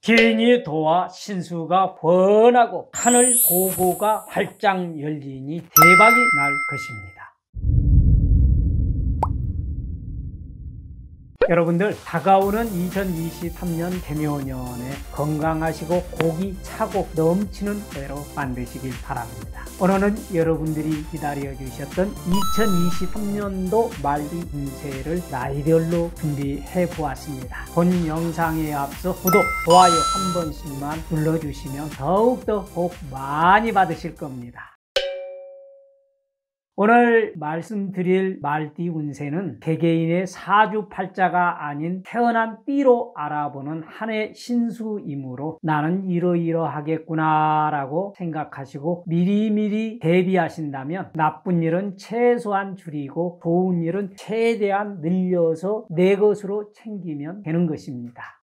기인이 도와 신수가 번하고 하늘 고고가 활짝 열리니 대박이 날 것입니다. 여러분들, 다가오는 2023년 개묘년에 건강하시고 고기 차곡 넘치는 해로 만드시길 바랍니다. 오늘은 여러분들이 기다려 주셨던 2023년도 말띠 운세를 나이별로 준비해 보았습니다. 본 영상에 앞서 구독, 좋아요 한 번씩만 눌러주시면 더욱더 복 많이 받으실 겁니다. 오늘 말씀드릴 말띠 운세는 개개인의 사주팔자가 아닌 태어난 띠로 알아보는 한 해 신수이므로 나는 이러이러하겠구나 라고 생각하시고 미리미리 대비하신다면 나쁜 일은 최소한 줄이고 좋은 일은 최대한 늘려서 내 것으로 챙기면 되는 것입니다.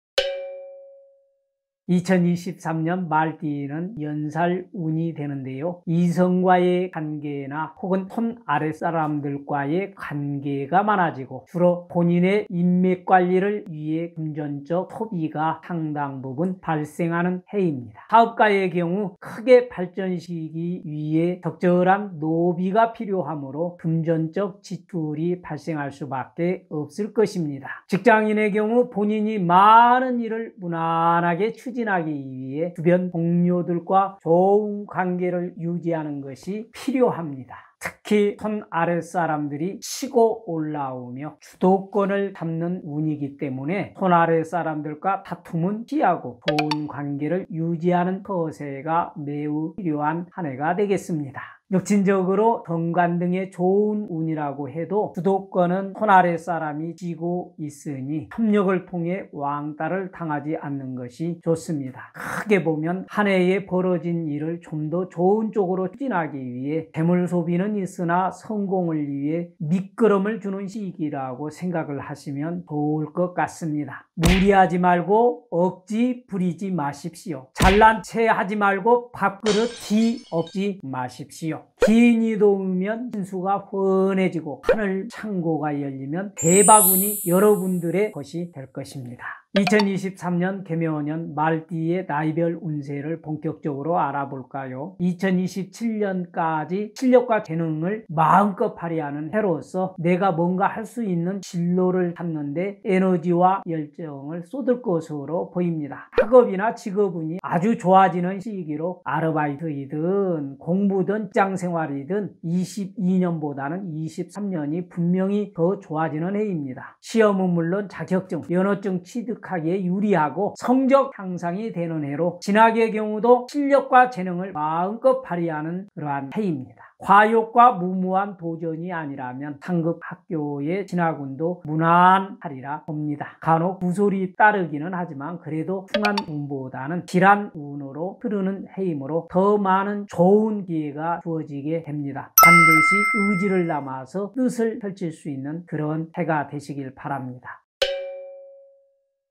2023년 말띠는 연살 운이 되는데요. 이성과의 관계나 혹은 손 아랫사람들과의 관계가 많아지고 주로 본인의 인맥 관리를 위해 금전적 소비가 상당 부분 발생하는 해입니다. 사업가의 경우 크게 발전시키기 위해 적절한 노비가 필요하므로 금전적 지출이 발생할 수밖에 없을 것입니다. 직장인의 경우 본인이 많은 일을 무난하게 추진하기 위해 주변 동료들과 좋은 관계를 유지하는 것이 필요합니다. 특히 손 아랫사람들이 치고 올라오며 주도권을 잡는 운이기 때문에 손 아랫사람들과 다툼은 피하고 좋은 관계를 유지하는 거세가 매우 필요한 한 해가 되겠습니다. 육신적으로 건강 등의 좋은 운이라고 해도 주도권은 손 아랫사람이 쥐고 있으니 협력을 통해 왕따를 당하지 않는 것이 좋습니다. 크게 보면 한 해에 벌어진 일을 좀 더 좋은 쪽으로 추진하기 위해 재물 소비는 있으나 성공을 위해 미끄럼을 주는 시기라고 생각을 하시면 좋을 것 같습니다. 무리하지 말고 억지 부리지 마십시오. 잘난 체 하지 말고 밥그릇 뒤 엎지 마십시오. 기인이 도우면 신수가 훤해지고 하늘 창고가 열리면 대박운이 여러분들의 것이 될 것입니다. 2023년 개묘년 말띠의 나이별 운세를 본격적으로 알아볼까요? 2027년까지 실력과 재능을 마음껏 발휘하는 해로서 내가 뭔가 할 수 있는 진로를 찾는데 에너지와 열정을 쏟을 것으로 보입니다. 학업이나 직업운이 아주 좋아지는 시기로 아르바이트이든 공부든 직장생활이든 22년보다는 23년이 분명히 더 좋아지는 해입니다. 시험은 물론 자격증, 면허증 취득하기에 유리하고 성적 향상이 되는 해로 진학의 경우도 실력과 재능을 마음껏 발휘하는 그러한 해입니다. 과욕과 무모한 도전이 아니라면 상급 학교의 진학운도 무난하리라 봅니다. 간혹 구솔이 따르기는 하지만 그래도 흉한 운보다는 길한 운으로 흐르는 해이므로 더 많은 좋은 기회가 주어지게 됩니다. 반드시 의지를 담아서 뜻을 펼칠 수 있는 그런 해가 되시길 바랍니다.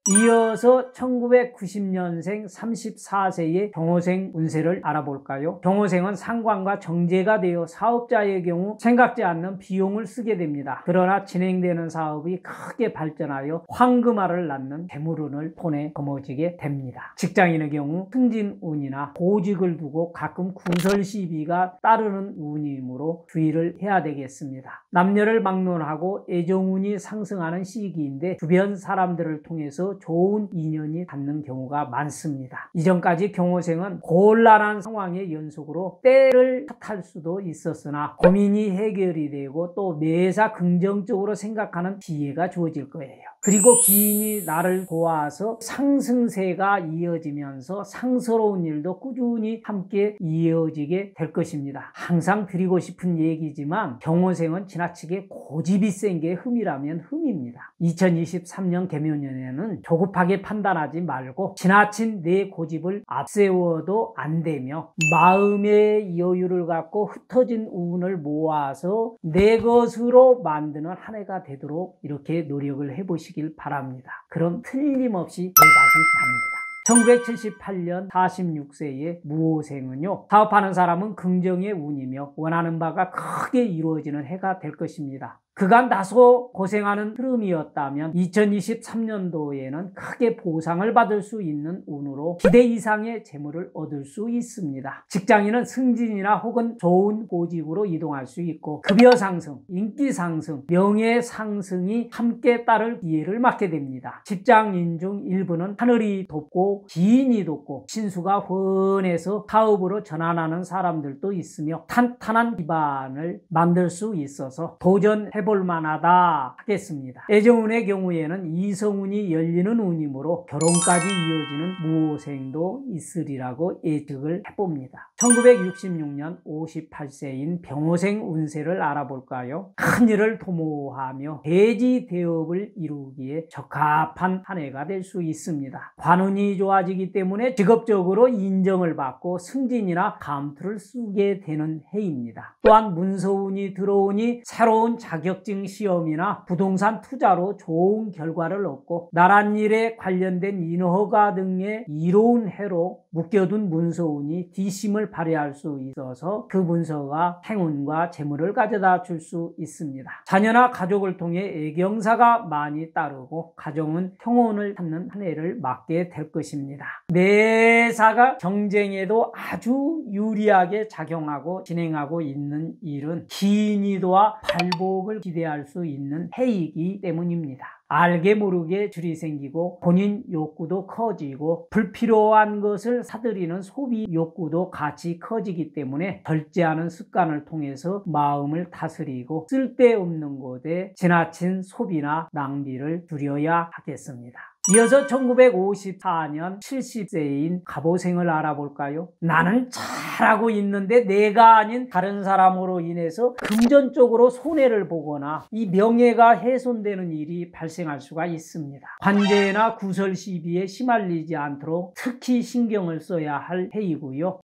이어서 1990년생 34세의 경호생 운세를 알아볼까요? 경호생은 상관과 정제가 되어 사업자의 경우 생각지 않는 비용을 쓰게 됩니다. 그러나 진행되는 사업이 크게 발전하여 황금알을 낳는 재물운을 손에 거머쥐게 됩니다. 직장인의 경우 승진운이나 보직을 두고 가끔 군설 시비가 따르는 운이므로 주의를 해야 되겠습니다. 남녀를 막론하고 애정운이 상승하는 시기인데 주변 사람들을 통해서 좋은 인연이 닿는 경우가 많습니다. 이전까지 경호생은 곤란한 상황의 연속으로 때를 탓할 수도 있었으나 고민이 해결이 되고 또 매사 긍정적으로 생각하는 기회가 주어질 거예요. 그리고 기인이 나를 도와서 상승세가 이어지면서 상스러운 일도 꾸준히 함께 이어지게 될 것입니다. 항상 드리고 싶은 얘기지만 경호생은 지나치게 고집이 센 게 흠이라면 흠입니다. 2023년 개묘년에는 조급하게 판단하지 말고 지나친 내 고집을 앞세워도 안 되며 마음의 여유를 갖고 흩어진 운을 모아서 내 것으로 만드는 한 해가 되도록 이렇게 노력을 해보시길 바랍니다. 그럼 틀림없이 대박이 납니다. 1978년 46세의 무호생은요, 사업하는 사람은 긍정의 운이며 원하는 바가 크게 이루어지는 해가 될 것입니다. 그간 다소 고생하는 흐름이었다면 2023년도에는 크게 보상을 받을 수 있는 운으로 기대 이상의 재물을 얻을 수 있습니다. 직장인은 승진이나 혹은 좋은 보직으로 이동할 수 있고 급여 상승, 인기 상승, 명예 상승이 함께 따를 기회를 맞게 됩니다. 직장인 중 일부는 하늘이 돕고 기인이 돕고 신수가 훤해서 사업으로 전환하는 사람들도 있으며 탄탄한 기반을 만들 수 있어서 도전해볼 만하다 하겠습니다. 애정운의 경우에는 이성운이 열리는 운이므로 결혼까지 이어지는 무호생도 있으리라고 예측을 해봅니다. 1966년 58세인 병호생 운세를 알아볼까요? 큰일을 도모하며 대지대업을 이루기에 적합한 한 해가 될 수 있습니다. 관운이 좋아지기 때문에 직업적으로 인정을 받고 승진이나 감투를 쓰게 되는 해입니다. 또한 문서운이 들어오니 새로운 자격증 시험이나 부동산 투자로 좋은 결과를 얻고 나란 일에 관련된 인허가 등의 이로운 해로 묶여둔 문서운이 뒷심을 발휘할 수 있어서 그 문서가 행운과 재물을 가져다 줄 수 있습니다. 자녀나 가족을 통해 애경사가 많이 따르고 가정은 평온을 찾는 한 해를 맞게 될 것입니다. 매사가 경쟁에도 아주 유리하게 작용하고 진행하고 있는 일은 기인이도와 발복을 기대할 수 있는 해이기 때문입니다. 알게 모르게 줄이 생기고 본인 욕구도 커지고 불필요한 것을 사들이는 소비 욕구도 같이 커지기 때문에 절제하는 습관을 통해서 마음을 다스리고 쓸데없는 것에 지나친 소비나 낭비를 줄여야 하겠습니다. 이어서 1954년 70세인 갑오생을 알아볼까요? 나는 잘하고 있는데 내가 아닌 다른 사람으로 인해서 금전적으로 손해를 보거나 이 명예가 훼손되는 일이 발생할 수가 있습니다. 관제나 구설 시비에 시말리지 않도록 특히 신경을 써야 할 해이고요.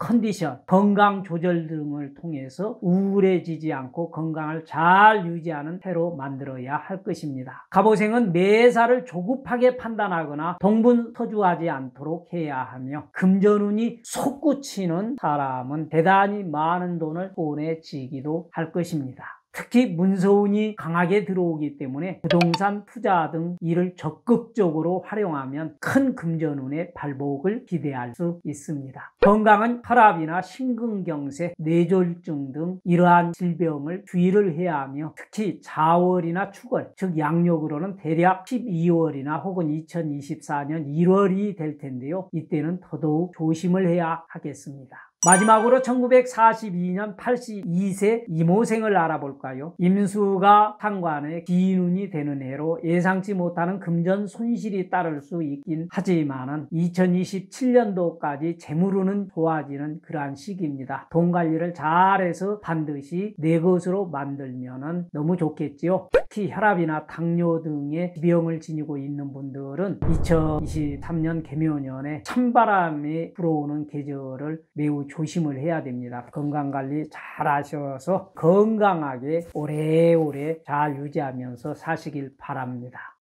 컨디션, 건강 조절 등을 통해서 우울해지지 않고 건강을 잘 유지하는 해로 만들어야 할 것입니다. 갑오생은 매사를 조급하게 판단하거나 동분서주하지 않도록 해야 하며 금전운이 솟구치는 사람은 대단히 많은 돈을 보내지기도 할 것입니다. 특히 문서운이 강하게 들어오기 때문에 부동산 투자 등 일을 적극적으로 활용하면 큰 금전운의 발복을 기대할 수 있습니다. 건강은 혈압이나 심근경색, 뇌졸중 등 이러한 질병을 주의를 해야 하며 특히 자월이나 축월, 즉 양력으로는 대략 12월이나 혹은 2024년 1월이 될 텐데요. 이때는 더더욱 조심을 해야 하겠습니다. 마지막으로 1942년 82세 임오생을 알아볼까요? 임수가 상관에 기인운이 되는 해로 예상치 못하는 금전 손실이 따를 수 있긴 하지만은 2027년도까지 재물운은 좋아지는 그러한 시기입니다. 돈 관리를 잘해서 반드시 내 것으로 만들면은 너무 좋겠지요. 특히 혈압이나 당뇨 등의 지병을 지니고 있는 분들은 2023년 개묘년에 찬바람이 불어오는 계절을 매우 조심을 해야 됩니다. 건강관리 잘 하셔서 건강하게 오래오래 잘 유지하면서 사시길 바랍니다.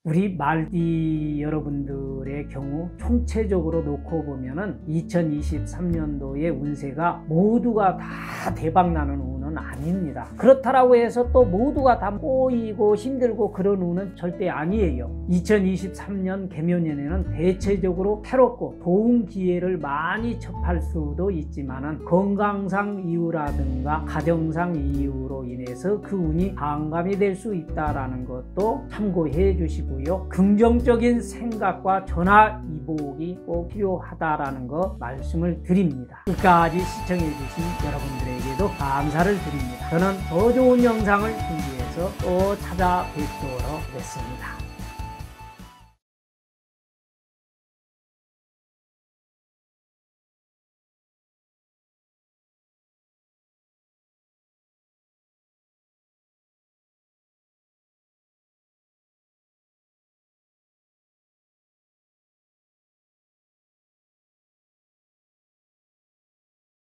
우리 말띠 여러분들의 경우 총체적으로 놓고 보면은 2023년도의 운세가 모두가 다 대박나는 운은 아닙니다. 그렇다라고 해서 또 모두가 다 꼬이고 힘들고 그런 운은 절대 아니에요. 2023년 개묘년에는 대체적으로 새롭고 좋은 기회를 많이 접할 수도 있지만은 건강상 이유라든가 가정상 이유로 인해서 그 운이 반감이 될 수 있다라는 것도 참고해 주시고 긍정적인 생각과 전화위복이 꼭 필요하다라는 거 말씀을 드립니다. 끝까지 시청해 주신 여러분들에게도 감사를 드립니다. 저는 더 좋은 영상을 준비해서 또 찾아뵙도록 하겠습니다.